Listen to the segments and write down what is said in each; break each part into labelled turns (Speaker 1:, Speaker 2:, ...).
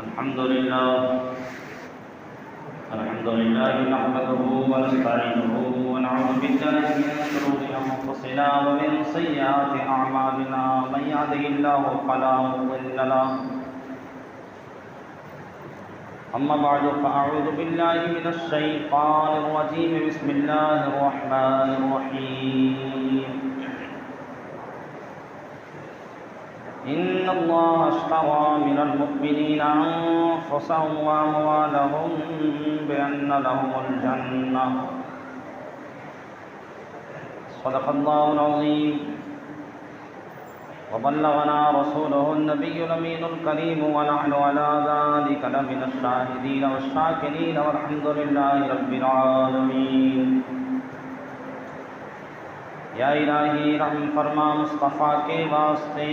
Speaker 1: الحمد لله نحمده ونستعينه ونعوذ بالله من شرور أنفسنا ومن سيئات أعمالنا من يهده الله فلا مضل له أما بعد فأعوذ بالله من الشيطان الرجيم بسم الله الرحمن الرحيم إن الله اشترى من المؤمنين أنفسهم وأموالهم بأن لهم الجنة صدق الله العظيم وبلغنا رسوله النبي الأمين الكريم ونحن على ذلك لمن الشاهدين والشاكرين والحمد لله رب العالمين یا الہی رحم فرما مصطفیٰ کے واسطے،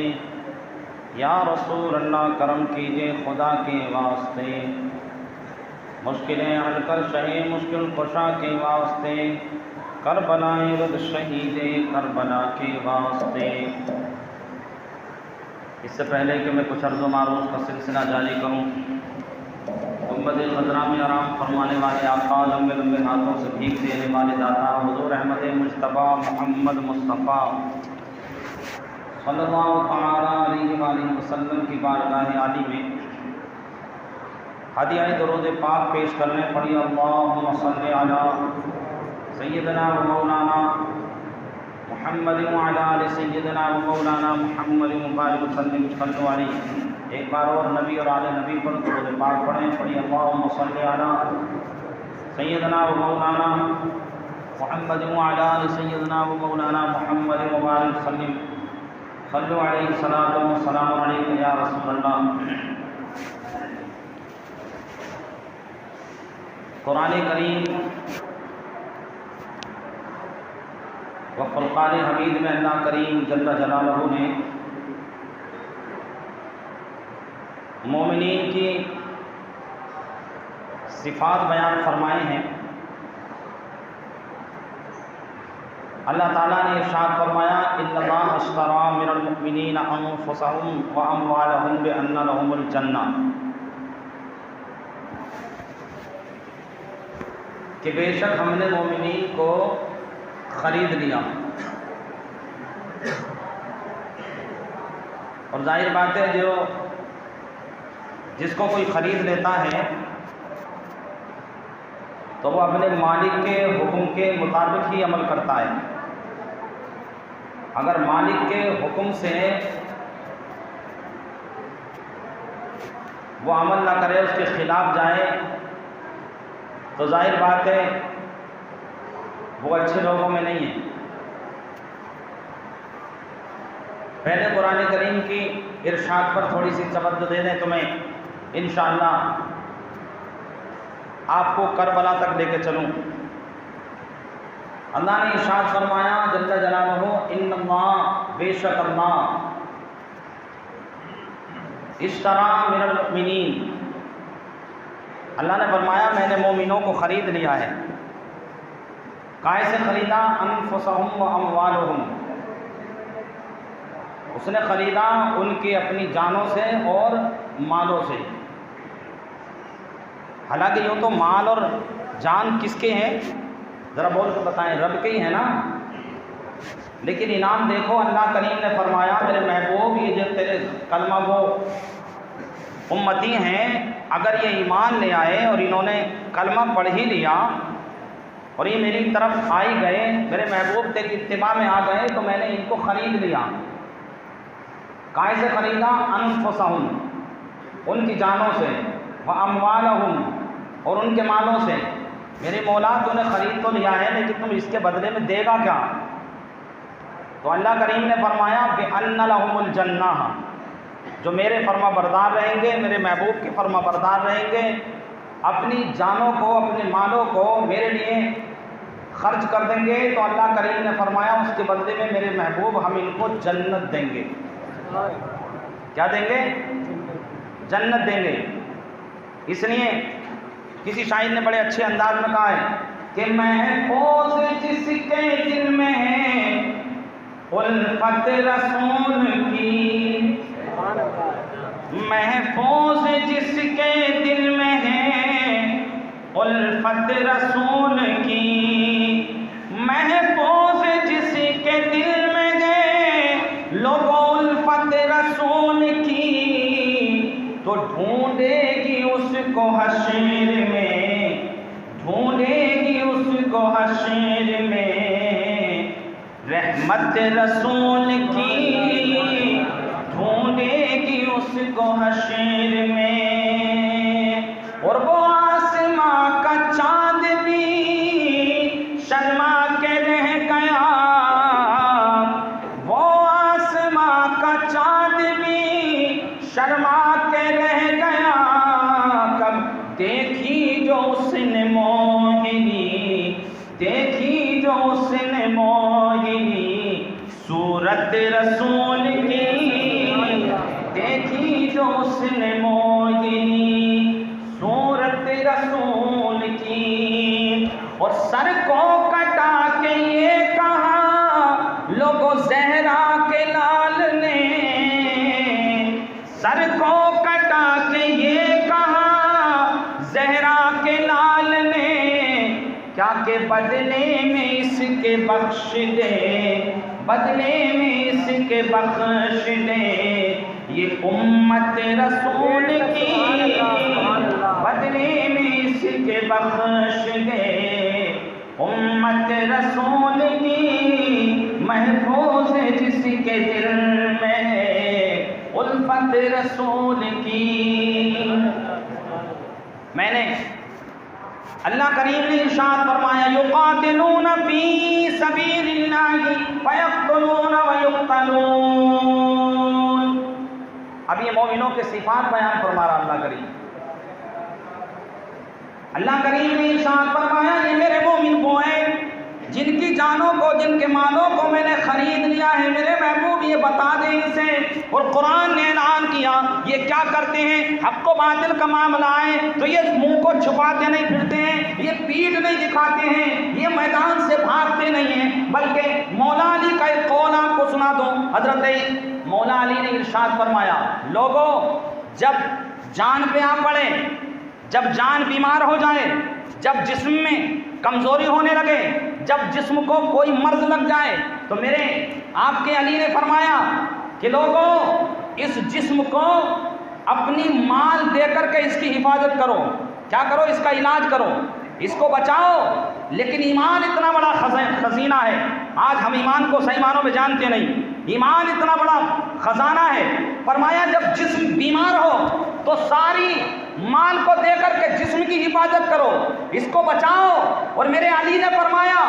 Speaker 1: یا رسول اللہ کرم کیجئے خدا کے واسطے، مشکلیں حل کر شہے مشکل کشا کے واسطے، کربلا رد شہید کربلا کے واسطے۔ اس سے پہلے کہ میں کچھ عرض و معروض کا سلسلہ جاری کروں، گنبد خضرا میں آرام فرمانے والے آقا، لمبے لمبے ہاتھوں سے بھیک دینے والے داتا حضور احمد مجتبیٰ محمد مصطفیٰ صلی اللہ تعالیٰ علیہ وآلہ وسلم کی بارگاہ عالی میں ہدیہ درود پاک پیش کرنے پڑی۔ اللہم صلی علی سیدنا و مولانا محمد وعلی آل سیدنا و مولانا محمد مبارک وسلم صلی علیہ۔ ایک بار اور نبی اور آل نبی پر درود پاک پڑھیں پڑی۔ اللہم صلی علی سیدنا و مولانا محمد وعلی آل سیدنا و مولانا محمد مبارک وسلم صلو علیہ الصلاۃ والسلام علیک یا رسول اللہ۔ قرآن کریم و فرقان حمید میں اللہ کریم جل جلالہ نے مومنین کی صفات بیان فرمائے ہیں۔ اللہ تعالیٰ نے ارشاد فرمایا ان اللہ اشتری من المؤمنین انفسهم واموالهم بان لهم الجنہ، کہ بے شک ہم نے مومنین کو خرید لیا۔ اور ظاہر بات ہے جو جس کو کوئی خرید لیتا ہے تو وہ اپنے مالک کے حکم کے مطابق ہی عمل کرتا ہے۔ اگر مالک کے حکم سے وہ عمل نہ کرے، اس کے خلاف جائے، تو ظاہر بات ہے وہ اچھے لوگوں میں نہیں ہے۔ پہلے قرآن کریم کی ارشاد پر تھوڑی سی توجہ دے دیں تو میں انشاءاللہ آپ کو کربلا تک لے کے چلوں۔ اللہ نے ارشاد فرمایا جل جلالہ ان اللہ، بے شک اللہ، اشتری من المؤمنین، اللہ نے فرمایا میں نے مومنوں کو خرید لیا ہے۔ کائے سے خریدا؟ انفسہم و اموالہم، اس نے خریدا ان کی اپنی جانوں سے اور مالوں سے۔ حالانکہ یوں تو مال اور جان کس کے ہیں؟ ذرا بول کے بتائیں، رب کے ہی ہے نا۔ لیکن انعام دیکھو، اللہ کریم نے فرمایا میرے محبوب یہ جو تیرے کلمہ وہ امتی ہیں، اگر یہ ایمان لے آئے اور انہوں نے کلمہ پڑھ ہی لیا اور یہ میری طرف آئی گئے، میرے محبوب تیری اتباع میں آ گئے، تو میں نے ان کو خرید لیا۔ کائے سے خریدا؟ انفسہم، ان کی جانوں سے، واموالہم، اور ان کے مالوں سے۔ میرے مولا تو نے خرید تو لیا ہے، لیکن تم اس کے بدلے میں دے گا کیا؟ تو اللہ کریم نے فرمایا بِأَنَّ لَهُمُ الْجَنَّةَ، جو میرے فرما بردار رہیں گے، میرے محبوب کے فرما بردار رہیں گے، اپنی جانوں کو اپنے مالوں کو میرے لیے خرچ کر دیں گے، تو اللہ کریم نے فرمایا اس کے بدلے میں میرے محبوب ہم ان کو جنت دیں گے۔ کیا دیں گے؟ جنت دیں گے۔ اس لیے کسی شاعر نے بڑے اچھے انداز میں کہا ہے کہ محفوظ جس کے دل میں ہے الفت رسول کی، محفوظ جس جس کے دل میں ہے الفت رسول کی، محفوظ جس کے دل میں ہے لوگو الفت رسول کی، تو ڈھونڈے گی اس کو حشر میں، ڈھونڈے گی اس کو حشر میں رحمت رسول کی، ڈھونڈے گی اس کو حشر میں۔ اور وہ آسماں کا چاند بھی شرما کے رہ گیا، وہ آسماں کا چاند بھی شرما کے رہ گیا، کب دیکھی جو اس نے موہنی، دیکھی جو اس نے موہنی صورت رسول کی، دیکھی جو اس نے موہنی صورت رسول کی۔ اور سر کو کٹا کے یہ کہا لوگو زہرا کے لال نے، سر کو کٹا کے یہ کہا زہرا کے لال نے، کیا کہ بدلے میں اس کے بخش دے، بدلے میں اس کے بخش دے یہ امت رسول کی، بدلے میں اس کے بخش دے امت رسول کی، محفوظ جس کے دل میں ہے الفت رسول کی۔ میں نے اللہ کریم نے ارشاد فرمایا یقاتلون فی سبیل اللہ فیقتلون ویقتلون۔ اب یہ مومنوں کے صفات بیان فرما رہا اللہ کریم۔ اللہ کریم نے ارشاد فرمایا یہ میرے مومن وہ ہیں جن کی جانوں کو، جن کے مالوں کو میں نے خرید لیا ہے، میرے محبوب یہ بتا دیں اسے۔ اور قرآن نے اعلان کیا یہ کیا کرتے ہیں، حق و باطل کا معاملہ ہے تو یہ منہ کو چھپاتے نہیں پھرتے ہیں، یہ پیٹھ نہیں دکھاتے ہیں، یہ میدان سے بھاگتے نہیں ہیں، بلکہ مولا علی کا ایک قول آپ کو سنا دو۔ حضرت مولا علی نے ارشاد فرمایا لوگوں جب جان پہ آ پڑے، جب جان بیمار ہو جائے، جب جسم میں کمزوری ہونے لگے، جب جسم کو کوئی مرض لگ جائے، تو میرے آپ کے علی نے فرمایا کہ لوگوں اس جسم کو اپنی مال دے کر کے اس کی حفاظت کرو، کیا کرو، اس کا علاج کرو، اس کو بچاؤ۔ لیکن ایمان اتنا بڑا خزینہ ہے، آج ہم ایمان کو صحیح معنوں میں جانتے نہیں، ایمان اتنا بڑا خزانہ ہے۔ فرمایا جب جسم بیمار ہو تو ساری مال کو دے کر کے جسم کی حفاظت کرو، اس کو بچاؤ۔ اور میرے علی نے فرمایا،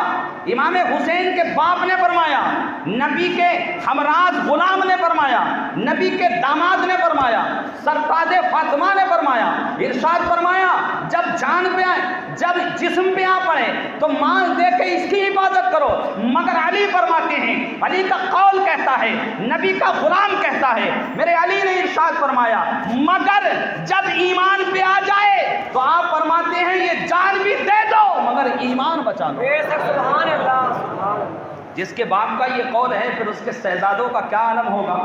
Speaker 1: امام حسین کے باپ نے فرمایا، نبی کے ہمراز غلام نے فرمایا، نبی کے داماد نے فرمایا، سرتاج فاطمہ نے فرمایا، ارشاد فرمایا جب جان پہ آئے، جب جسم پہ آ پڑے تو مال دے کے اس کی حفاظت کرو۔ مگر علی فرماتے ہیں، علی کا قول کہتا ہے، نبی کا غلام کہتا ہے، میرے علی نے ارشاد فرمایا مگر جب ایمان پہ آ جائے تو آپ فرماتے ہیں یہ جان بھی دے دو مگر ایمان بچا لو۔ سبحان اللہ۔ جس کے باپ کا یہ قول ہے پھر اس کے شہزادوں کا کیا عالم ہوگا۔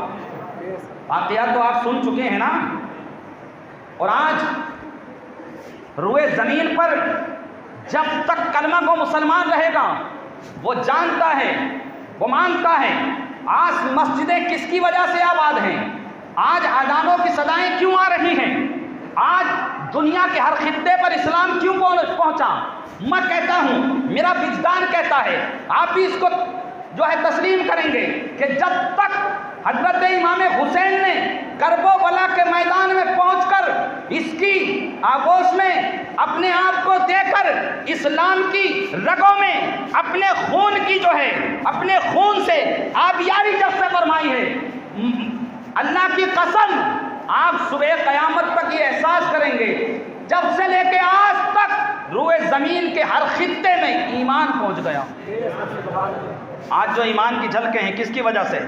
Speaker 1: واقعات تو آپ سن چکے ہیں نا۔ اور آج روئے زمین پر جب تک کلمہ کو مسلمان رہے گا وہ جانتا ہے، وہ مانتا ہے آج مسجدیں کس کی وجہ سے آباد ہیں، آج اذانوں کی صدائیں کیوں آ رہی ہیں، آج دنیا کے ہر خطے پر اسلام کیوں پہنچا۔ میں کہتا ہوں، میرا وجدان کہتا ہے، آپ بھی اس کو جو ہے تسلیم کریں گے کہ جب تک حضرت امام حسین نے کرب و بلا کے میدان میں پہنچ کر اس کی آگوش میں اپنے آپ کو دے کر اسلام کی رگوں میں اپنے خون کی جو ہے، اپنے خون سے آبیاری جب سے فرمائی ہے، اللہ کی قسم آپ صبح قیامت تک یہ احساس کریں گے جب سے لے کے آج تک روئے زمین کے ہر خطے میں ایمان پہنچ گیا۔ آج جو ایمان کی جھلکیں ہیں کس کی وجہ سے؟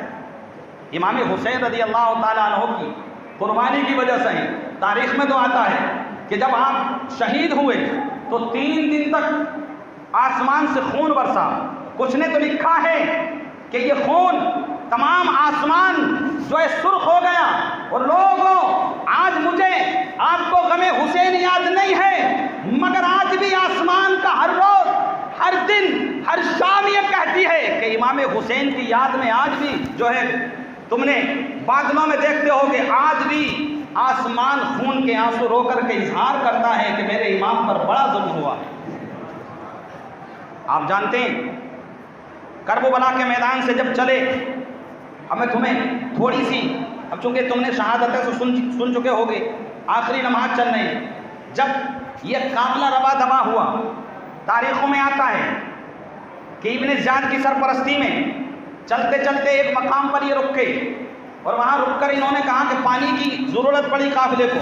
Speaker 1: امام حسین رضی اللہ تعالیٰ عنہ کی قربانی کی وجہ سے ہیں۔ تاریخ میں تو آتا ہے کہ جب آپ شہید ہوئے تو 3 دن تک آسمان سے خون برسا۔ کچھ نے تو لکھا ہے کہ یہ خون تمام آسمان جو ہے سرخ ہو گیا۔ اور لوگوں آج مجھے آپ کو ہر شام یہ کہتی ہے کہ امام حسین کی یاد میں آج بھی جو ہے تم نے بادلوں میں دیکھتے ہو کہ آج بھی آسمان خون کے آنسو رو کر کے اظہار کرتا ہے کہ میرے امام پر بڑا ظلم ہوا ہے۔ آپ جانتے ہیں کربلا کے میدان سے جب چلے، اب میں تمہیں تھوڑی سی، اب چونکہ تم نے شہادتیں تو سن چکے ہوگے، آخری لمحات چل رہے ہیں، جب یہ قافلہ روا دبا ہوا، تاریخوں میں آتا ہے کہ ابن زیاد کی سرپرستی میں چلتے چلتے ایک مقام پر یہ رکے، اور وہاں رک کر انہوں نے کہا کہ پانی کی ضرورت پڑی قافلے کو،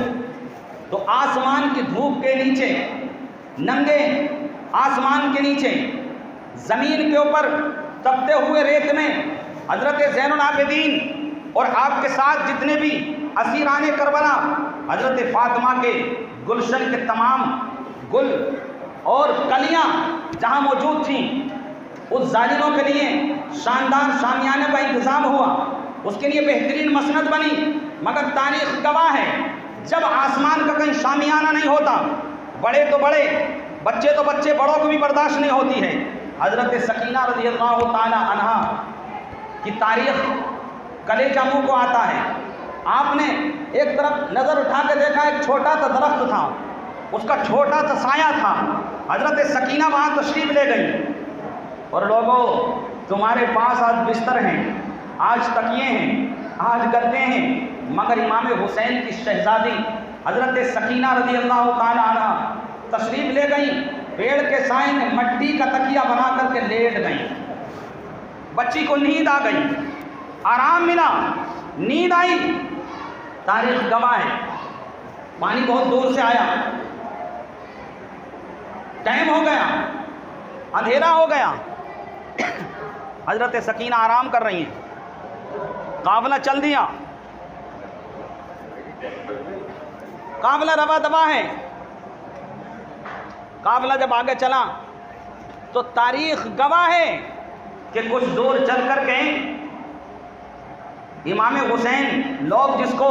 Speaker 1: تو آسمان کی دھوپ کے نیچے، ننگے آسمان کے نیچے، زمین کے اوپر تپتے ہوئے ریت میں حضرت زین العابدین اور آپ کے ساتھ جتنے بھی اسیران کربلا، حضرت فاطمہ کے گلشن کے تمام گل اور کلیاں جہاں موجود تھیں، اس ظالموں کے لیے شاندار شامیانے کا انتظام ہوا، اس کے لیے بہترین مسند بنی، مگر تاریخ گواہ ہے جب آسمان کا کہیں شامیانہ نہیں ہوتا، بڑے تو بڑے، بچے تو بچے، بڑوں کو بھی برداشت نہیں ہوتی ہے۔ حضرت سکینہ رضی اللہ تعالی عنہا کی تاریخ کلیجہ منہ کو آتا ہے۔ آپ نے ایک طرف نظر اٹھا کے دیکھا، ایک چھوٹا سا درخت تھا، اس کا چھوٹا سا سایہ تھا، حضرت سکینہ وہاں تشریف لے گئی، اور لوگوں تمہارے پاس آج بستر ہیں، آج تکیے ہیں، آج گدے ہیں، مگر امام حسین کی شہزادی حضرت سکینہ رضی اللہ تعالی عنہ تشریف لے گئی، پیڑ کے سائے میں مٹی کا تکیہ بنا کر کے لیٹ گئی، بچی کو نیند آ گئی، آرام ملا، نیند آئی۔ تاریخ گواہ ہے، پانی بہت دور سے آیا، ٹائم ہو گیا، اندھیرا ہو گیا، حضرت سکینہ آرام کر رہی ہیں، قافلہ چل دیا، قافلہ روا دبا ہے۔ قافلہ جب آگے چلا تو تاریخ گواہ ہے کہ کچھ دور چل کر کے امام حسین، لوگ جس کو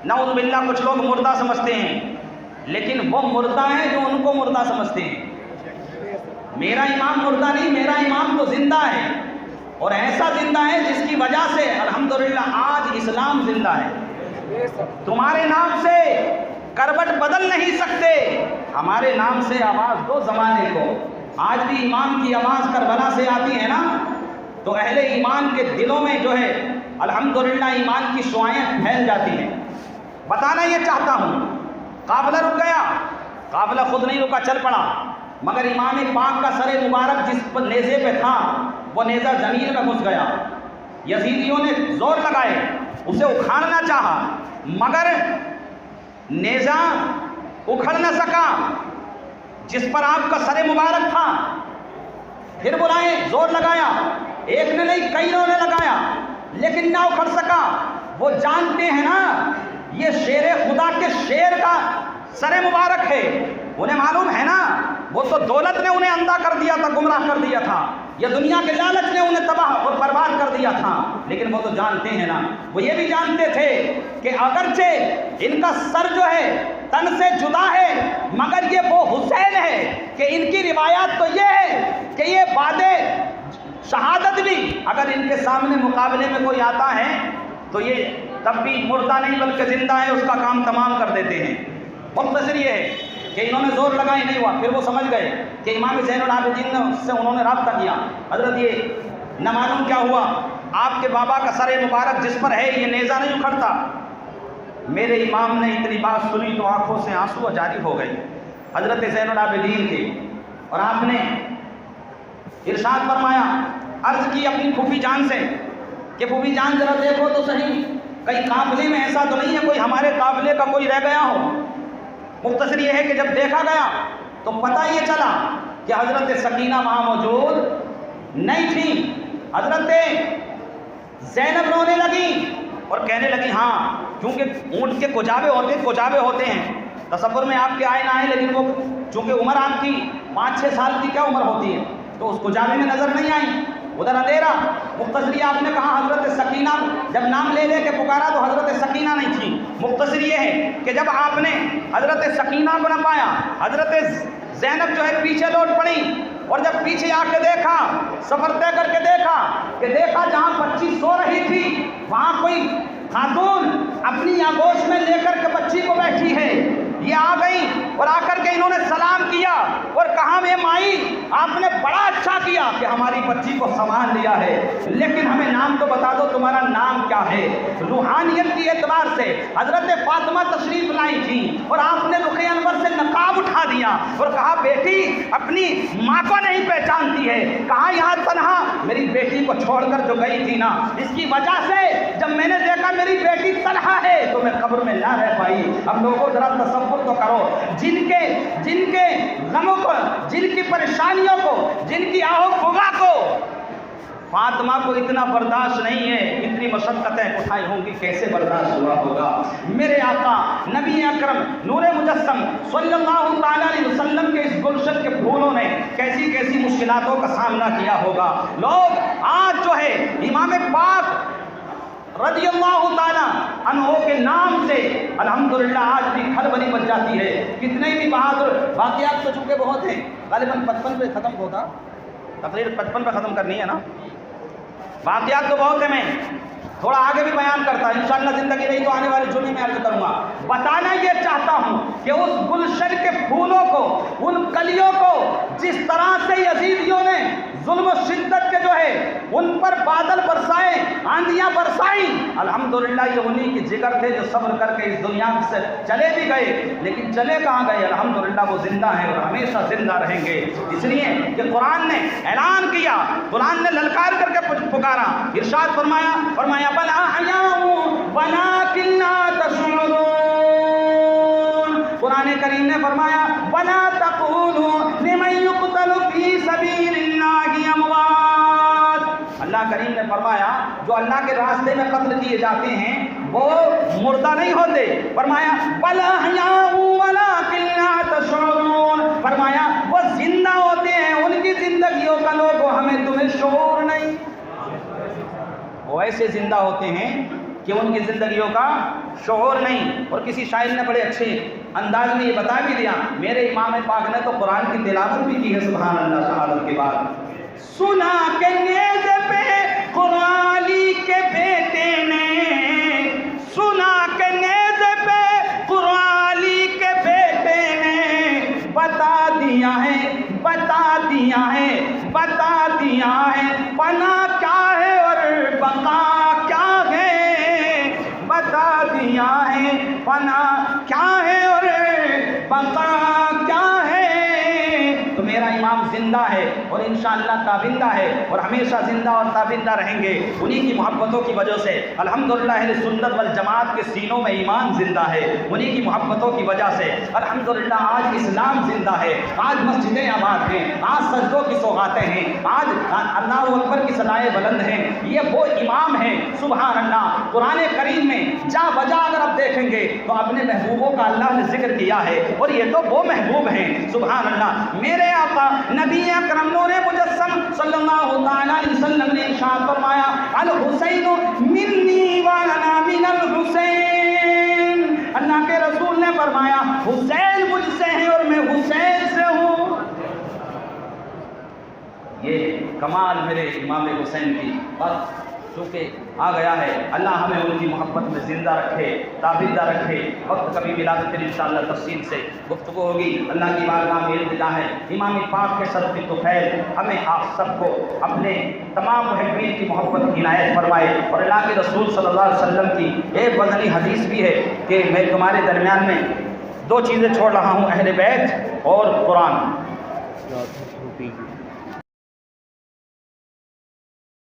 Speaker 1: نعوذ باللہ کچھ لوگ مردہ سمجھتے ہیں، لیکن وہ مردہ ہیں جو ان کو مردہ سمجھتے ہیں۔ میرا امام مردہ نہیں، میرا امام تو زندہ ہے، اور ایسا زندہ ہے جس کی وجہ سے الحمدللہ آج اسلام زندہ ہے۔ تمہارے نام سے کروٹ بدل نہیں سکتے، ہمارے نام سے آواز دو زمانے کو۔ آج بھی امام کی آواز کربلا سے آتی ہے نا، تو اہل ایمان کے دلوں میں جو ہے الحمدللہ ایمان کی شعائیں پھیل جاتی ہیں۔ بتانا یہ چاہتا ہوں، قافلہ رک گیا، قافلہ خود نہیں رکا، چل پڑا، مگر امام پاک کا سر مبارک جس پر نیزے پہ تھا، وہ نیزہ زمین میں گھس گیا۔ یزیدیوں نے زور لگائے، اسے اکھاڑنا چاہا، مگر نیزہ اکھڑ نہ سکا جس پر آپ کا سر مبارک تھا۔ پھر بلائے، زور لگایا، ایک نے نہیں کئیوں نے لگایا، لیکن نہ اکھڑ سکا۔ وہ جانتے ہیں نا یہ شیر خدا کے شیر کا سر مبارک ہے، انہیں معلوم ہے نا وہ تو دولت نے انہیں اندھا کر دیا تھا، گمراہ کر دیا تھا، یہ دنیا کے لالچ نے انہیں تباہ اور برباد کر دیا تھا، لیکن وہ تو جانتے ہیں نا، وہ یہ بھی جانتے تھے کہ اگرچہ ان کا سر جو ہے تن سے جدا ہے، مگر یہ وہ حسین ہے کہ ان کی روایات تو یہ ہے کہ یہ بعد شہادت بھی اگر ان کے سامنے مقابلے میں کوئی آتا ہے تو یہ تب بھی مردہ نہیں بلکہ زندہ ہے، اس کا کام تمام کر دیتے ہیں۔ مختصر یہ ہے کہ انہوں نے زور لگائی، نہیں ہوا، پھر وہ سمجھ گئے کہ امام زین العابدین سے انہوں نے رابطہ کیا۔ حضرت یہ نہ معلوم کیا ہوا، آپ کے بابا کا سر مبارک جس پر ہے یہ نیزہ نہیں اکھڑتا۔ میرے امام نے اتنی بات سنی تو آنکھوں سے آنسو جاری ہو گئے حضرت زین العابدین کے، اور آپ نے ارشاد فرمایا، عرض کی اپنی پھوپھی جان سے کہ پھوپھی جان ذرا دیکھو تو صحیح، کئی قافلے میں ایسا تو نہیں ہے کوئی ہمارے قافلے کا کوئی رہ گیا ہو۔ مختصر یہ ہے کہ جب دیکھا گیا تو پتہ یہ چلا کہ حضرت سکینہ وہاں موجود نہیں تھی۔ حضرت زینب رونے لگی اور کہنے لگی، ہاں کیونکہ اونٹ کے کجاوے ہوتے ہیں، تصور میں آپ کے آئے نہ آئے، لیکن وہ چونکہ عمر آپ کی 5-6 سال کی کیا عمر ہوتی ہے، تو اس کجاوے میں نظر نہیں آئی، ادھر اندھیرا۔ مختصری آپ نے کہا حضرت سکینہ، جب نام لے لے کے پکارا تو حضرت سکینہ نہیں تھی۔ مختصر یہ ہے کہ جب آپ نے حضرت سکینہ کو نہ پایا، حضرت زینب جو ہے پیچھے لوٹ پڑی اور جب پیچھے آ کے دیکھا، سفر طے کر کے دیکھا جہاں بچی سو رہی تھی وہاں کوئی خاتون اپنی آغوش میں لے کر کے بچی کو بیٹھی ہے، یہ آ گئی اور آ کر کے انہوں نے سلام کیا اور کہا میں مائی آپ نے بڑا اچھا کیا کہ ہماری بچی کو سنبھال لیا ہے، لیکن ہمیں نام تو بتا دو، تمہارا نام کیا ہے؟ روحانیت کی اعتبار سے حضرت فاطمہ تشریف لائی تھی اور آپ نے رخ انور سے نقاب اٹھا دیا اور کہا بیٹی اپنی ماں کو نہیں پہچانتی ہے؟ کہا یہاں تنہا میری بیٹی کو چھوڑ کر جو گئی تھی نا، اس کی وجہ سے جب میں نے دیکھا میری بیٹی تنہا ہے تو میں قبر میں نہ رہ پائی۔ اب لوگوں ذرا تصور تو کرو، جن کے غموں کو، جن کی پریشانیوں کو، جن کی آہو بھگا کو فاطمہ کو اتنا برداشت نہیں ہے، اتنی مشقتیں اٹھائی ہوں گی، کیسے برداشت ہوا ہوگا؟ میرے آقا نبی اکرم نور مجسم صلی اللہ تعالیٰ علیہ وسلم کے اس گلشن کے پھولوں نے کیسی کیسی مشکلاتوں کا سامنا کیا ہوگا۔ لوگ آج جو ہے امام پاک رضی اللہ تعالیٰ عنہ کے نام سے الحمدللہ آج بھی کھلبلی بچ جاتی ہے۔ کتنے بھی بہادر واقعات تو چونکہ بہت ہیں، غالباً 55 پہ ختم ہوتا، تقریر 55 پہ ختم کرنی ہے نا، واقعات تو بہت ہیں، میں تھوڑا آگے بھی بیان کرتا ہوں، انشاءاللہ زندگی رہی تو آنے والے جمعے میں عرض کروں گا۔ بتانا یہ چاہتا ہوں کہ اس گلشن کے پھولوں کو، ان کلیوں کو جس طرح سے یزیدیوں نے ظلم و شدت کے جو ہے ان پر بادل برسائے، آندیاں برسائی، الحمدللہ یہ انہی کے جگر تھے جو صبر کر کے اس دنیا سے چلے بھی گئے، لیکن چلے کہاں گئے؟ الحمدللہ وہ زندہ ہیں اور ہمیشہ زندہ رہیں گے، اس لیے کہ قرآن نے اعلان کیا، قرآن نے للکار کر کے پکارا، ارشاد فرمایا بل احیاء ولکن لا تشعرون۔ قرآن کریم نے فرمایا ولا تقولوا لمن يقتل في سبيل الله اموات۔ اللہ کریم نے فرمایا جو اللہ کے راستے میں قتل کیے جاتے ہیں وہ مردہ نہیں ہوتے، فرمایا بل احیاء ولکن لا تشعرون، فرمایا وہ زندہ ہوتے ہیں، ان کی زندگیوں کا لوگوں ہمیں تمہیں شعور نہیں، وہ ایسے زندہ ہوتے ہیں کہ ان کی زندگیوں کا شعور نہیں۔ اور کسی شاعر نے بڑے اچھے انداز میں یہ بتا بھی دیا، میرے امام پاک نے تو قرآن کی تلاوت بھی کی ہے، سبحان اللہ، شہادت کے بعد سنا کہ نیزے پہ قرآلی کے بیٹے نے، سنا کہ نیزے پہ قرآلی کے بیٹے نے بتا دیا ہے، بتا دیا ہے، بتا دیا ہے پناہ کیا ہے اور بقا کیا ہے، بتا دیا ہے پناہ کیا ہے اور بقا کیا ہے۔ تو میرا امام زندہ ہے اور انشاءاللہ تابندہ ہے اور ہمیشہ زندہ اور تابندہ رہیں گے، انہی کی محبتوں کی وجہ سے الحمدللہ اہل سنت والجماعت کے سینوں میں ایمان زندہ ہے، انہی کی محبتوں کی وجہ سے الحمدللہ آج اسلام زندہ ہے، آج مسجدیں آباد ہیں، آج سجدوں کی سوغاتیں ہیں، آج اللہ اکبر کی صدائیں بلند ہیں، یہ وہ امام ہیں، سبحان اللہ۔ قرآن کریم میں جا بجا اگر آپ دیکھیں گے تو اپنے محبوبوں کا اللہ نے ذکر کیا ہے اور یہ تو وہ محبوب ہیں، سبحان اللہ۔ میرے آقا نبی اکرم نور مجسم صلی اللہ تعالیٰ علیہ وسلم نے ارشاد فرمایا الحسین منی وانا من الحسین، اللہ کے رسول نے فرمایا حسین مجھ سے ہے اور میں حسین سے ہوں۔ یہ کمال میرے امام حسین کی بات چونکہ آ گیا ہے، اللہ ہمیں ان کی محبت میں زندہ رکھے، تابندہ رکھے۔ وقت کبھی ملا تو پھر انشاءاللہ تفصیل سے گفتگو ہوگی۔ اللہ کی بارگاہ میں التجا ہے امام پاک کے صدقے طفیل ہمیں آپ سب کو اپنے تمام محبین کی محبت کی عنایت فرمائے، اور اللہ کے رسول صلی اللہ علیہ وسلم کی ایک وزنی حدیث بھی ہے کہ میں تمہارے درمیان میں دو چیزیں چھوڑ رہا ہوں، اہل بیت اور قرآن۔